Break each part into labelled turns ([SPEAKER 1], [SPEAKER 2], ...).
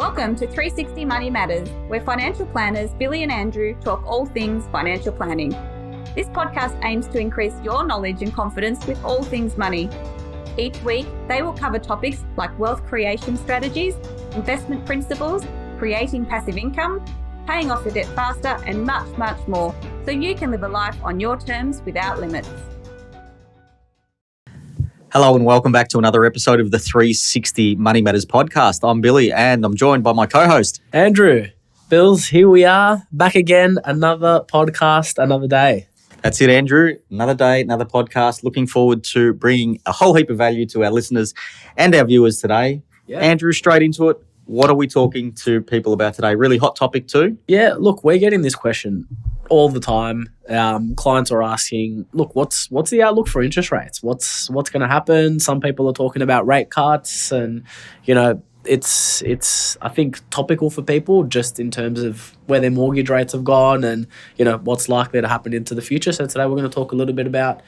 [SPEAKER 1] Welcome to 360 Money Matters, where financial planners Billy and Andrew talk all things financial planning. This podcast aims to increase your knowledge and confidence with all things money. Each week, they will cover topics like wealth creation strategies, investment principles, creating passive income, paying off your debt faster, and much, much more, so you can live a life on your terms without limits.
[SPEAKER 2] Hello and welcome back to another episode of the 360 Money Matters podcast. I'm Billy and I'm joined by my co-host,
[SPEAKER 3] Andrew. Bills, here we are, back again, another podcast, another day.
[SPEAKER 2] That's it, Andrew. Another day, another podcast. Looking forward to bringing a whole heap of value to our listeners and our viewers today. Yeah. Andrew, straight into it. What are we talking to people about today? Really hot topic too?
[SPEAKER 3] Yeah, look, we're getting this question all the time. Clients are asking, look, what's the outlook for interest rates? What's going to happen? Some people are talking about rate cuts, and it's I think topical for people just in terms of where their mortgage rates have gone and what's likely to happen into the future. So today we're going to talk a little bit about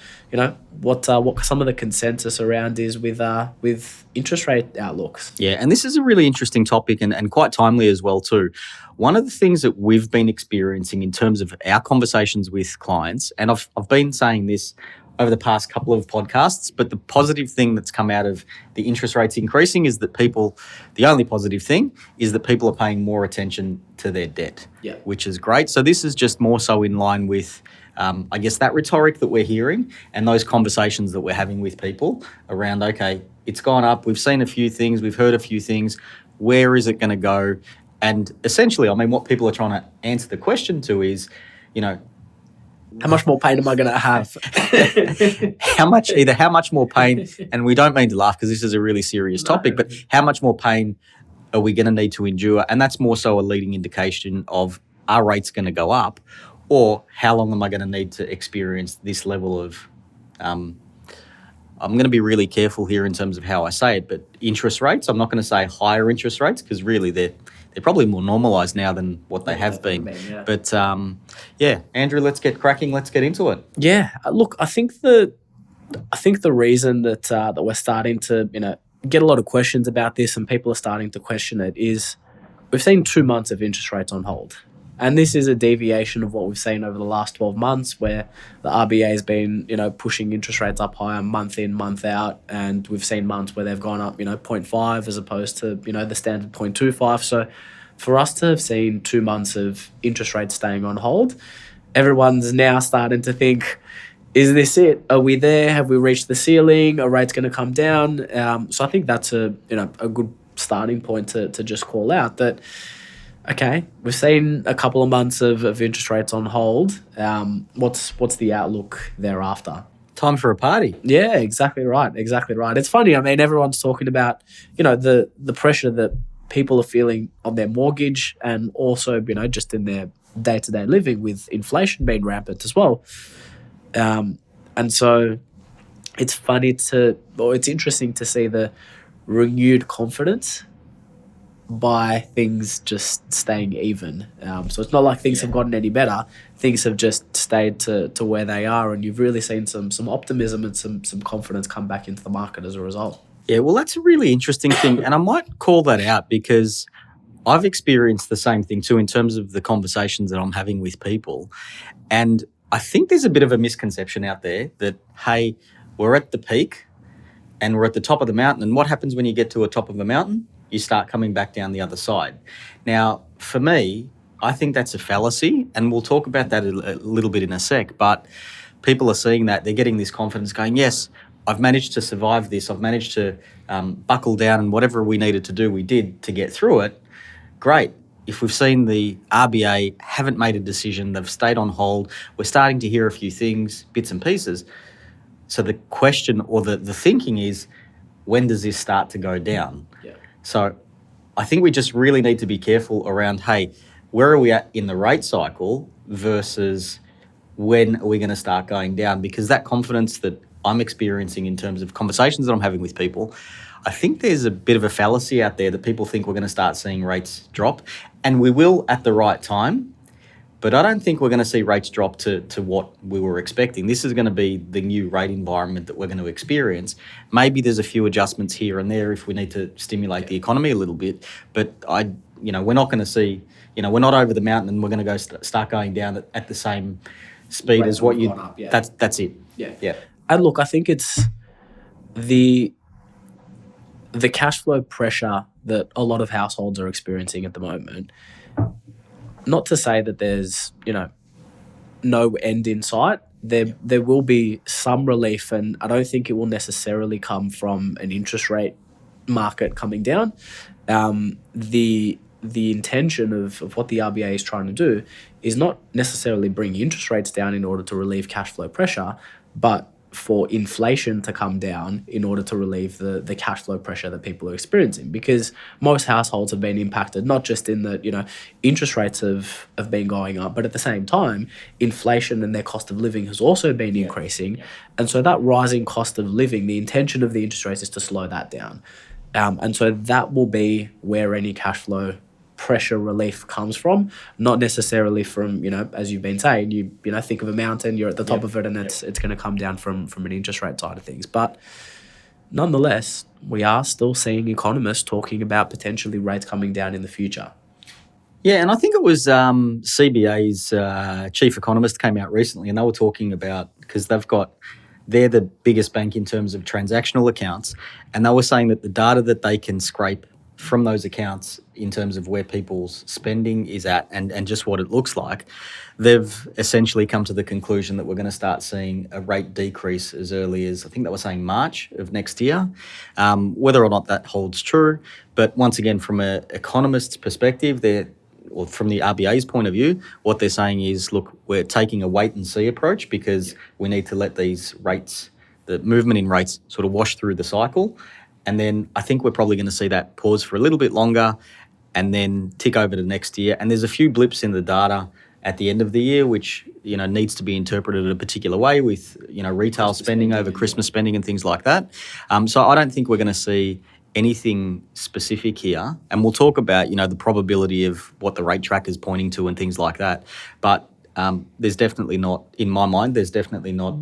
[SPEAKER 3] what some of the consensus around is with interest rate outlooks.
[SPEAKER 2] Yeah, and this is a really interesting topic and quite timely as well too. One of the things that we've been experiencing in terms of our conversations with clients, and I've been saying this over the past couple of podcasts, but the positive thing that's come out of the interest rates increasing is that the only positive thing is that people are paying more attention to their debt, which is great. So this is just more so in line with, I guess, that rhetoric that we're hearing and those conversations that we're having with people around, okay, it's gone up, we've seen a few things, we've heard a few things, where is it going to go? And essentially, I mean, what people are trying to answer the question to is,
[SPEAKER 3] how much more pain am I going to have?
[SPEAKER 2] how much more pain, and we don't mean to laugh because this is a really serious topic, but how much more pain are we going to need to endure? And that's more so a leading indication of, are rates going to go up, or how long am I going to need to experience this level of, I'm going to be really careful here in terms of how I say it, but interest rates, I'm not going to say higher interest rates because really they're probably more normalised now than what they have been. Yeah. But, Andrew, let's get cracking. Let's get into it.
[SPEAKER 3] Yeah. Look, I think the reason that we're starting to, get a lot of questions about this and people are starting to question it is we've seen 2 months of interest rates on hold. And this is a deviation of what we've seen over the last 12 months where the RBA has been, pushing interest rates up higher month in, month out. And we've seen months where they've gone up, 0.5 as opposed to, the standard 0.25. So for us to have seen 2 months of interest rates staying on hold, everyone's now starting to think, is this it? Are we there? Have we reached the ceiling? Are rates going to come down? So I think that's a good starting point to just call out that, okay, we've seen a couple of months of interest rates on hold. What's the outlook thereafter?
[SPEAKER 2] Time for a party.
[SPEAKER 3] Yeah, exactly right. It's funny. I mean, everyone's talking about, the pressure that people are feeling on their mortgage and also, just in their day-to-day living with inflation being rampant as well. And so it's interesting to see the renewed confidence by things just staying even. So it's not like things have gotten any better. Things have just stayed to where they are, and you've really seen some optimism and some confidence come back into the market as a result.
[SPEAKER 2] Yeah, well, that's a really interesting thing, and I might call that out because I've experienced the same thing too in terms of the conversations that I'm having with people. And I think there's a bit of a misconception out there that, hey, we're at the peak and we're at the top of the mountain, and what happens when you get to a top of a mountain? You start coming back down the other side. Now, for me, I think that's a fallacy, and we'll talk about that a little bit in a sec, but people are seeing that, they're getting this confidence going, yes, I've managed to survive this, I've managed to buckle down, and whatever we needed to do, we did to get through it. Great. If we've seen the RBA haven't made a decision, they've stayed on hold, we're starting to hear a few things, bits and pieces. So the question or the thinking is, when does this start to go down? Yeah. So I think we just really need to be careful around, hey, where are we at in the rate cycle versus when are we going to start going down? Because that confidence that I'm experiencing in terms of conversations that I'm having with people, I think there's a bit of a fallacy out there that people think we're going to start seeing rates drop, and we will at the right time. But I don't think we're going to see rates drop to what we were expecting. This is going to be the new rate environment that we're going to experience. Maybe there's a few adjustments here and there if we need to stimulate the economy a little bit. But we're not going to see, we're not over the mountain and we're going to go start going down at the same speed as what you.
[SPEAKER 3] Up, yeah.
[SPEAKER 2] That's it.
[SPEAKER 3] Yeah. And look, I think it's the cash flow pressure that a lot of households are experiencing at the moment. Not to say that there's, no end in sight. There will be some relief, and I don't think it will necessarily come from an interest rate market coming down. The intention of what the RBA is trying to do is not necessarily bring interest rates down in order to relieve cash flow pressure, but for inflation to come down in order to relieve the cash flow pressure that people are experiencing, because most households have been impacted, not just in that, interest rates have been going up, but at the same time, inflation and their cost of living has also been increasing. And so that rising cost of living, the intention of the interest rates is to slow that down. And so that will be where any cash flow pressure relief comes from, not necessarily from, as you've been saying, you think of a mountain, you're at the top of it, and it's going to come down from an interest rate side of things. But nonetheless, we are still seeing economists talking about potentially rates coming down in the future.
[SPEAKER 2] Yeah, and I think it was CBA's chief economist came out recently, and they were talking about, because they're the biggest bank in terms of transactional accounts, and they were saying that the data that they can scrape from those accounts in terms of where people's spending is at and just what it looks like, they've essentially come to the conclusion that we're going to start seeing a rate decrease as early as, I think they were saying March of next year. Whether or not that holds true, but once again, from an economist's perspective, or from the RBA's point of view, what they're saying is, look, we're taking a wait and see approach because we need to let these rates, the movement in rates, sort of wash through the cycle. And then I think we're probably going to see that pause for a little bit longer and then tick over to next year. And there's a few blips in the data at the end of the year, which, needs to be interpreted a particular way with, retail Christmas spending over Christmas spending and things like that. So I don't think we're going to see anything specific here. And we'll talk about, the probability of what the rate tracker is pointing to and things like that. But there's definitely not, in my mind, there's definitely not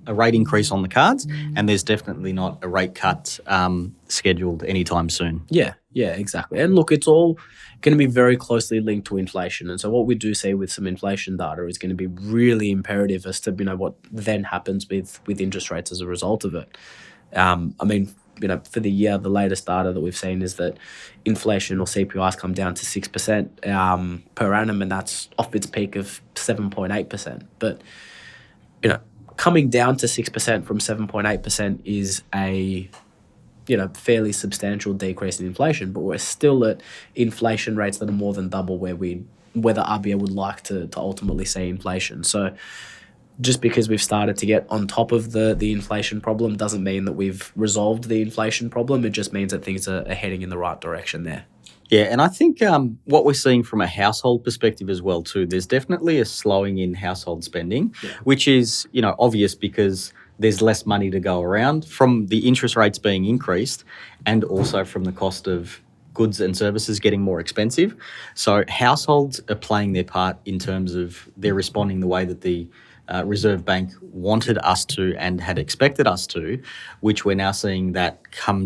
[SPEAKER 2] a rate increase on the cards, and there's definitely not a rate cut scheduled anytime soon.
[SPEAKER 3] Yeah, exactly. And look, it's all going to be very closely linked to inflation. And so what we do see with some inflation data is going to be really imperative as to, what then happens with interest rates as a result of it. For the year, the latest data that we've seen is that inflation or CPI has come down to 6% per annum, and that's off its peak of 7.8%. But, coming down to 6% from 7.8% is a, fairly substantial decrease in inflation, but we're still at inflation rates that are more than double where the RBA would like to ultimately see inflation. So, just because we've started to get on top of the inflation problem doesn't mean that we've resolved the inflation problem. It just means that things are heading in the right direction there.
[SPEAKER 2] Yeah, and I think what we're seeing from a household perspective as well too, there's definitely a slowing in household spending, which is, obvious because there's less money to go around from the interest rates being increased and also from the cost of goods and services getting more expensive. So households are playing their part in terms of they're responding the way that the Reserve Bank wanted us to and had expected us to, which we're now seeing that come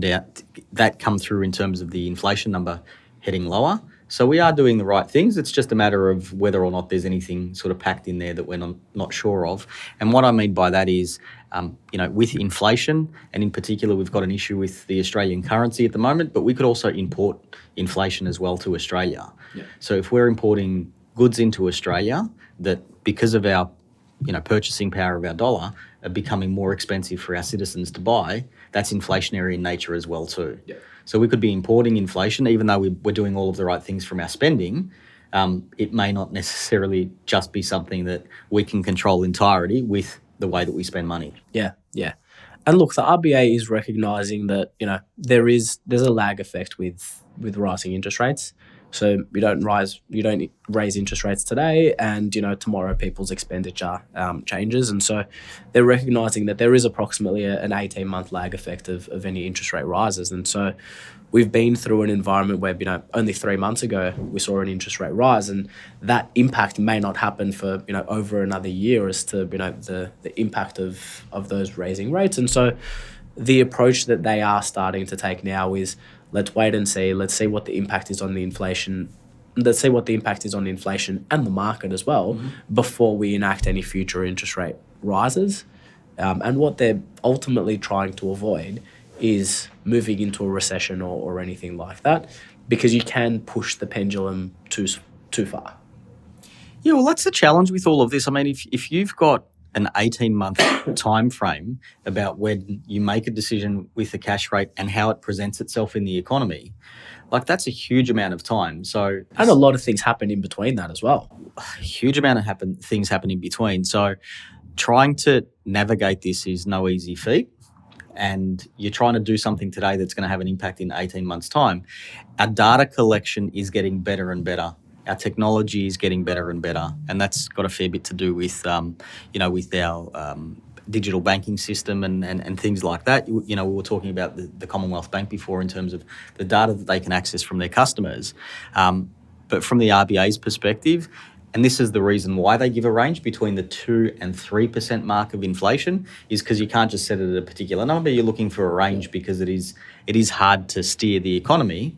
[SPEAKER 2] through in terms of the inflation number heading lower. So we are doing the right things. It's just a matter of whether or not there's anything sort of packed in there that we're not sure of. And what I mean by that is, with inflation, and in particular, we've got an issue with the Australian currency at the moment, but we could also import inflation as well to Australia. Yeah. So if we're importing goods into Australia that, because of our purchasing power of our dollar, are becoming more expensive for our citizens to buy, that's inflationary in nature as well too. Yeah. So we could be importing inflation, even though we're doing all of the right things from our spending. It may not necessarily just be something that we can control entirely with the way that we spend money.
[SPEAKER 3] Yeah. And look, the RBA is recognising that, there's a lag effect with rising interest rates. So you don't raise interest rates today, and tomorrow people's expenditure changes, and so they're recognising that there is approximately an 18-month lag effect of any interest rate rises, and so we've been through an environment where only 3 months ago we saw an interest rate rise, and that impact may not happen for over another year as to the impact of those raising rates, and so the approach that they are starting to take now is, let's wait and see. Let's see what the impact is on the inflation. Let's see what the impact is on inflation and the market as well before we enact any future interest rate rises. And what they're ultimately trying to avoid is moving into a recession or anything like that, because you can push the pendulum too far.
[SPEAKER 2] Yeah, well, that's the challenge with all of this. I mean, if you've got an 18-month time frame about when you make a decision with the cash rate and how it presents itself in the economy, like that's a huge amount of time. So,
[SPEAKER 3] and a lot of things happen in between that as well.
[SPEAKER 2] A huge amount of things happen in between. So trying to navigate this is no easy feat. And you're trying to do something today that's going to have an impact in 18 months' time. Our data collection is getting better and better. Our technology is getting better and better, and that's got a fair bit to do with, with our digital banking system and things like that. We were talking about the Commonwealth Bank before in terms of the data that they can access from their customers. But from the RBA's perspective, and this is the reason why they give a range between the 2 and 3% mark of inflation, is because you can't just set it at a particular number. You're looking for a range because it is hard to steer the economy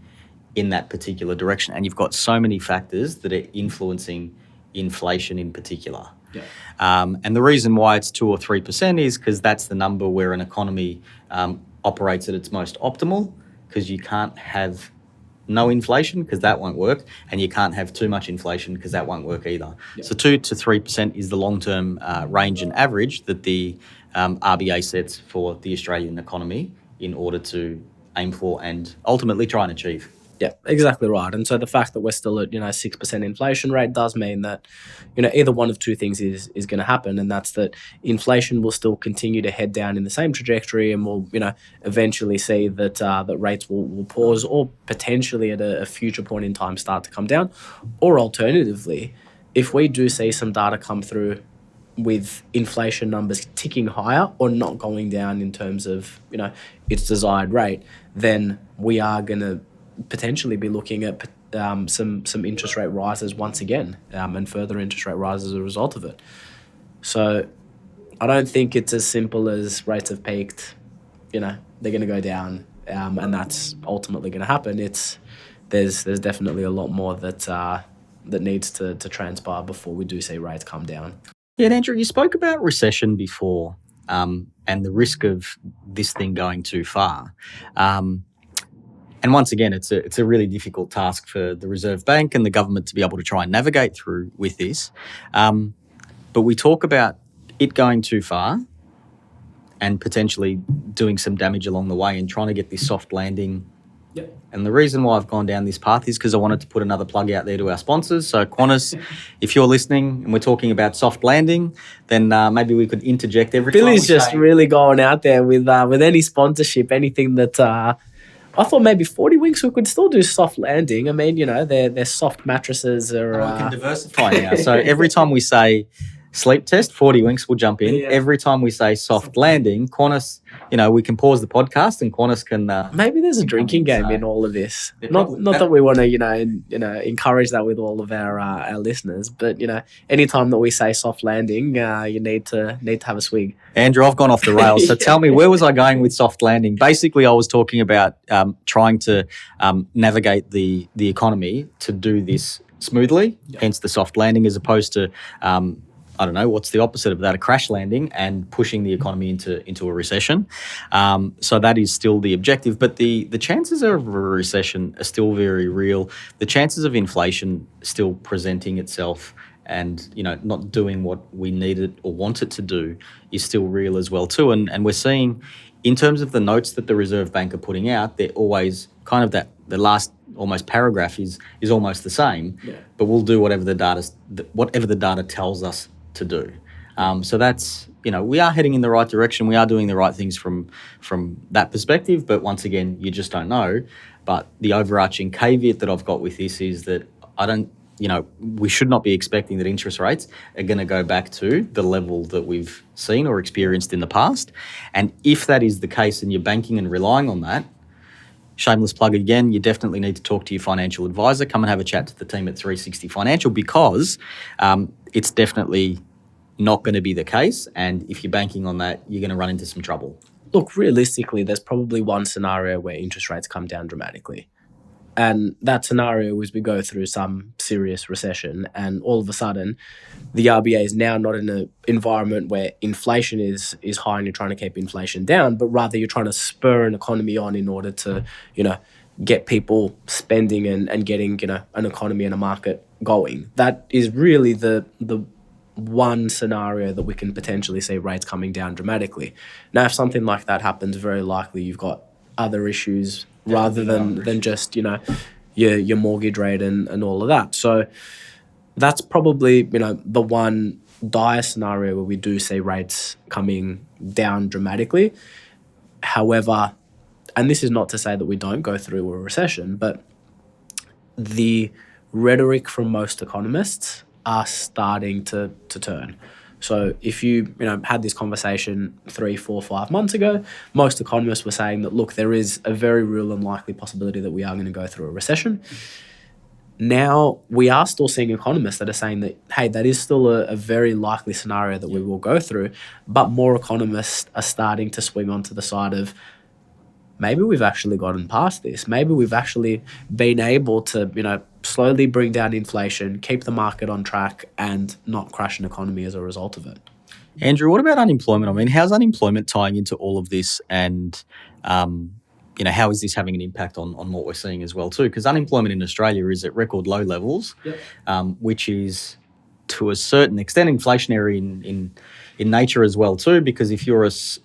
[SPEAKER 2] in that particular direction. And you've got so many factors that are influencing inflation in particular.
[SPEAKER 3] Yeah.
[SPEAKER 2] And the reason why it's 2 or 3% is because that's the number where an economy operates at its most optimal, because you can't have no inflation because that won't work, and you can't have too much inflation because that won't work either. Yeah. So 2 to 3% is the long-term range and average that the RBA sets for the Australian economy in order to aim for and ultimately try and achieve.
[SPEAKER 3] Yeah, exactly right. And so the fact that we're still at 6% inflation rate does mean that either one of two things is going to happen, and that's that inflation will still continue to head down in the same trajectory, and we'll eventually see that that rates will pause or potentially at a future point in time start to come down. Or alternatively, if we do see some data come through with inflation numbers ticking higher or not going down in terms of its desired rate, then we are going to potentially be looking at some interest rate rises once again, and further interest rate rises as a result of it. So I don't think it's as simple as rates have peaked, they're going to go down, and that's ultimately going to happen. There's definitely a lot more that needs to transpire before we do see rates come down.
[SPEAKER 2] Yeah, and Andrew, you spoke about recession before, and the risk of this thing going too far. And once again, it's a really difficult task for the Reserve Bank and the government to be able to try and navigate through with this. But we talk about it going too far and potentially doing some damage along the way and trying to get this soft landing.
[SPEAKER 3] Yep.
[SPEAKER 2] And the reason why I've gone down this path is because I wanted to put another plug out there to our sponsors. So Qantas, if you're listening and we're talking about soft landing, then maybe we could interject every time.
[SPEAKER 3] Billy's just really going out there with any sponsorship, anything that... I thought maybe 40 Winks we could still do soft landing. I mean, their soft mattresses are...
[SPEAKER 2] We can diversify now. So every time we say sleep test, 40 Winks will jump in. Yeah. Every time we say soft landing, Qantas, we can pause the podcast and Qantas can...
[SPEAKER 3] maybe there's a drinking game in all of this. Not that we want to, encourage that with all of our listeners, but, anytime that we say soft landing, you need to have a swig.
[SPEAKER 2] Andrew, I've gone off the rails. So tell me, where was I going with soft landing? Basically, I was talking about trying to navigate the economy to do this smoothly, hence the soft landing, as opposed to... I don't know, what's the opposite of that? A crash landing and pushing the economy into a recession. So that is still the objective. But the chances of a recession are still very real. The chances of inflation still presenting itself and, not doing what we need it or want it to do is still real as well too. And we're seeing, in terms of the notes that the Reserve Bank are putting out, they're always kind of the last almost paragraph is almost the same, but we'll do whatever the data tells us to do. So that's, we are heading in the right direction. We are doing the right things from that perspective. But once again, you just don't know. But the overarching caveat that I've got with this is that we should not be expecting that interest rates are going to go back to the level that we've seen or experienced in the past. And if that is the case and you're banking and relying on that, shameless plug again, you definitely need to talk to your financial advisor. Come and have a chat to the team at 360 Financial, because it's definitely not going to be the case. And if you're banking on that, you're going to run into some trouble.
[SPEAKER 3] look, realistically, there's probably one scenario where interest rates come down dramatically. And that scenario is we go through some serious recession, and all of a sudden, the RBA is now not in an environment where inflation is high and you're trying to keep inflation down, but rather you're trying to spur an economy on in order to, get people spending and getting, an economy and a market going. That is really the one scenario that we can potentially see rates coming down dramatically. Now, if something like that happens, very likely you've got other issues rather than just, your mortgage rate and all of that. So that's probably, the one dire scenario where we do see rates coming down dramatically. However, and this is not to say that we don't go through a recession, but the rhetoric from most economists are starting to turn. So if you had this conversation 3, 4, 5 months ago, most economists were saying that, look, there is a very real and likely possibility that we are going to go through a recession. Now, we are still seeing economists that are saying that, hey, that is still a very likely scenario that we will go through, but more economists are starting to swing onto the side of, maybe we've actually gotten past this. Maybe we've actually been able to, slowly bring down inflation, keep the market on track, and not crash an economy as a result of it.
[SPEAKER 2] Andrew, what about unemployment? I mean, how's unemployment tying into all of this? And, how is this having an impact on what we're seeing as well too? Because unemployment in Australia is at record low levels, which is to a certain extent inflationary in nature as well too, because if you're as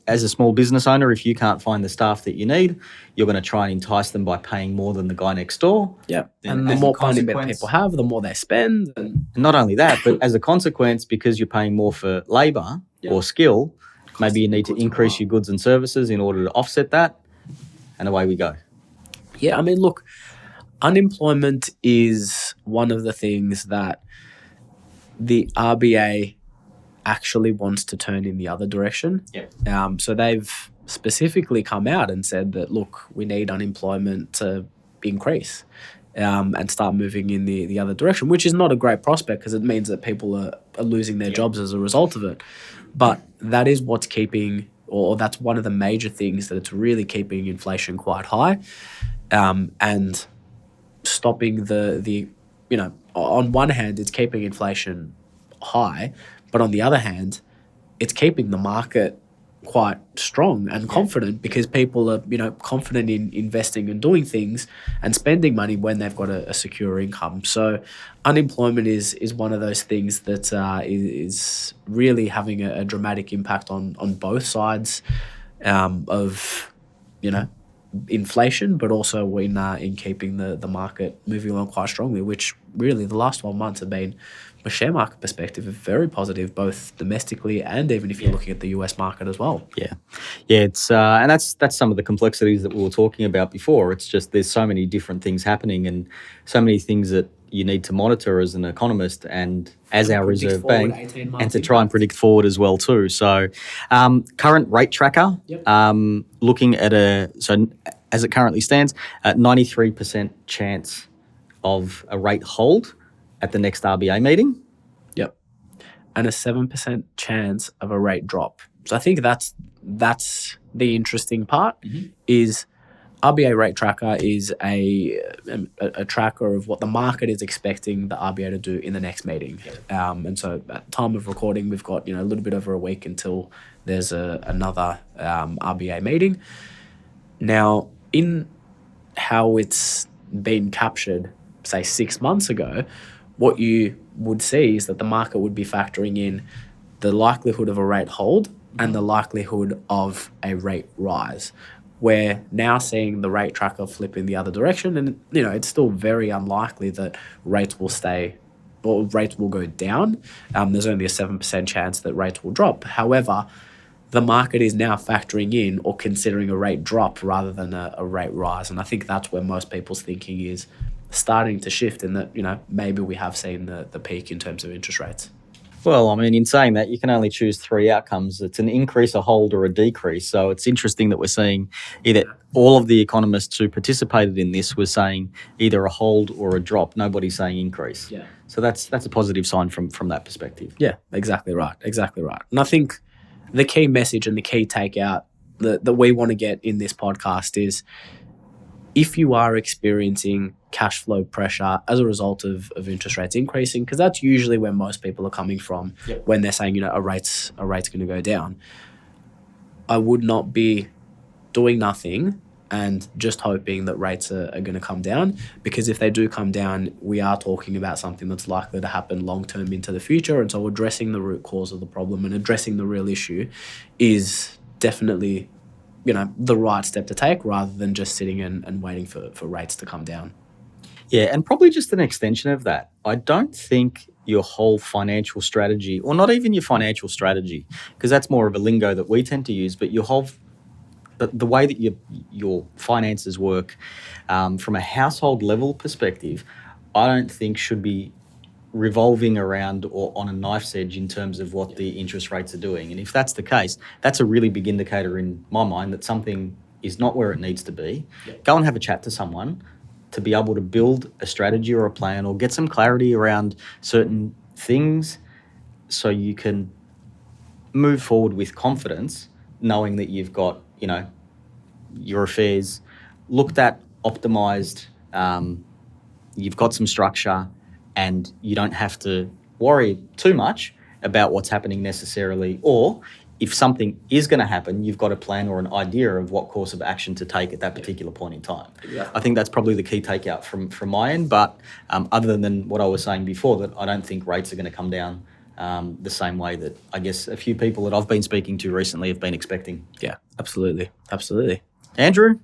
[SPEAKER 2] a small business owner, if you can't find the staff that you need, you're going to try and entice them by paying more than the guy next door.
[SPEAKER 3] Yeah, and the more money that people have, the more they spend.
[SPEAKER 2] And not only that, but as a consequence, because you're paying more for labour or skill, maybe you need to increase your goods and services in order to offset that, and away we go.
[SPEAKER 3] Yeah, I mean, look, unemployment is one of the things that the RBA actually wants to turn in the other direction. So they've specifically come out and said that, look, we need unemployment to increase and start moving in the other direction, which is not a great prospect because it means that people are losing their jobs as a result of it. But that is what's keeping, or that's one of the major things that it's really keeping inflation quite high and stopping the on one hand, it's keeping inflation high, but on the other hand, it's keeping the market quite strong and confident because people are, confident in investing and doing things and spending money when they've got a secure income. So unemployment is one of those things that is really having a dramatic impact on both sides of, inflation, but also in keeping the market moving along quite strongly, which really the last 12 months have been, from a share market perspective, very positive, both domestically and even if you're looking at the US market as well.
[SPEAKER 2] Yeah, it's and that's some of the complexities that we were talking about before. It's just there's so many different things happening and so many things that you need to monitor as an economist and as our Reserve Bank, and to try and predict forward as well too. So current rate tracker, looking at as it currently stands, 93% chance of a rate hold at the next RBA meeting.
[SPEAKER 3] Yep. And a 7% chance of a rate drop. So I think that's the interesting part is RBA rate tracker is a tracker of what the market is expecting the RBA to do in the next meeting. And so at time of recording, we've got a little bit over a week until there's another RBA meeting. Now, in how it's been captured, say 6 months ago, what you would see is that the market would be factoring in the likelihood of a rate hold and the likelihood of a rate rise. We're now seeing the rate tracker flip in the other direction, and it's still very unlikely that rates will stay or rates will go down. There's only a 7% chance that rates will drop. However, the market is now factoring in or considering a rate drop rather than a rate rise, and I think that's where most people's thinking is starting to shift, in that maybe we have seen the peak in terms of interest rates.
[SPEAKER 2] Well, I mean, in saying that, you can only choose 3 outcomes. It's an increase, a hold, or a decrease. So it's interesting that we're seeing either all of the economists who participated in this were saying either a hold or a drop. Nobody's saying increase.
[SPEAKER 3] Yeah.
[SPEAKER 2] So that's a positive sign from that perspective.
[SPEAKER 3] Yeah, exactly right. And I think the key message and the key takeout that we want to get in this podcast is, if you are experiencing cash flow pressure as a result of interest rates increasing, because that's usually where most people are coming from when they're saying, a rate's going to go down. I would not be doing nothing and just hoping that rates are going to come down, because if they do come down, we are talking about something that's likely to happen long term into the future. And so addressing the root cause of the problem and addressing the real issue is definitely, the right step to take, rather than just sitting and waiting for rates to come down.
[SPEAKER 2] Yeah, and probably just an extension of that. I don't think your whole financial strategy, or not even your financial strategy, because that's more of a lingo that we tend to use, but the way that your finances work from a household level perspective, I don't think should be revolving around or on a knife's edge in terms of what the interest rates are doing. And if that's the case, that's a really big indicator in my mind that something is not where it needs to be. Go and have a chat to someone to be able to build a strategy or a plan, or get some clarity around certain things so you can move forward with confidence, knowing that you've got, your affairs looked at, optimized, you've got some structure, and you don't have to worry too much about what's happening necessarily. Or if something is going to happen, you've got a plan or an idea of what course of action to take at that particular point in time. Yeah. I think that's probably the key takeout from my end. But other than what I was saying before, that I don't think rates are going to come down the same way that I guess a few people that I've been speaking to recently have been expecting.
[SPEAKER 3] Yeah, absolutely. Absolutely.
[SPEAKER 2] Andrew,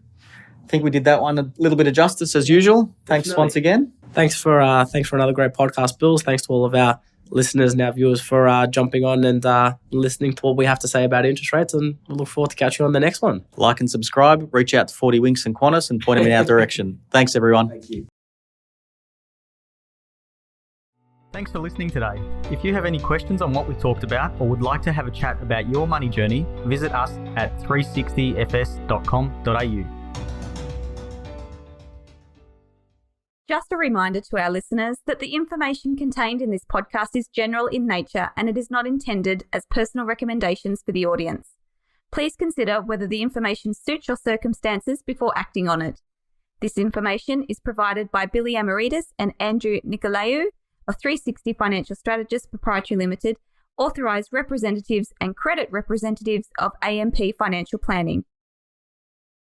[SPEAKER 2] I think we did that one a little bit of justice as usual. Thanks
[SPEAKER 3] Definitely.
[SPEAKER 2] Once again.
[SPEAKER 3] Thanks for another great podcast, Bills. Thanks to all of our listeners and our viewers for jumping on and listening to what we have to say about interest rates, and we'll look forward to catching you on the next one.
[SPEAKER 2] Like and subscribe, reach out to 40 Winks and Qantas and point them in our direction. Thanks, everyone.
[SPEAKER 3] Thank you.
[SPEAKER 4] Thanks for listening today. If you have any questions on what we talked about, or would like to have a chat about your money journey, visit us at 360fs.com.au.
[SPEAKER 1] Just a reminder to our listeners that the information contained in this podcast is general in nature, and it is not intended as personal recommendations for the audience. Please consider whether the information suits your circumstances before acting on it. This information is provided by Billy Amaritis and Andrew Nicolaou of 360 Financial Strategists Proprietary Limited, authorised representatives and credit representatives of AMP Financial Planning.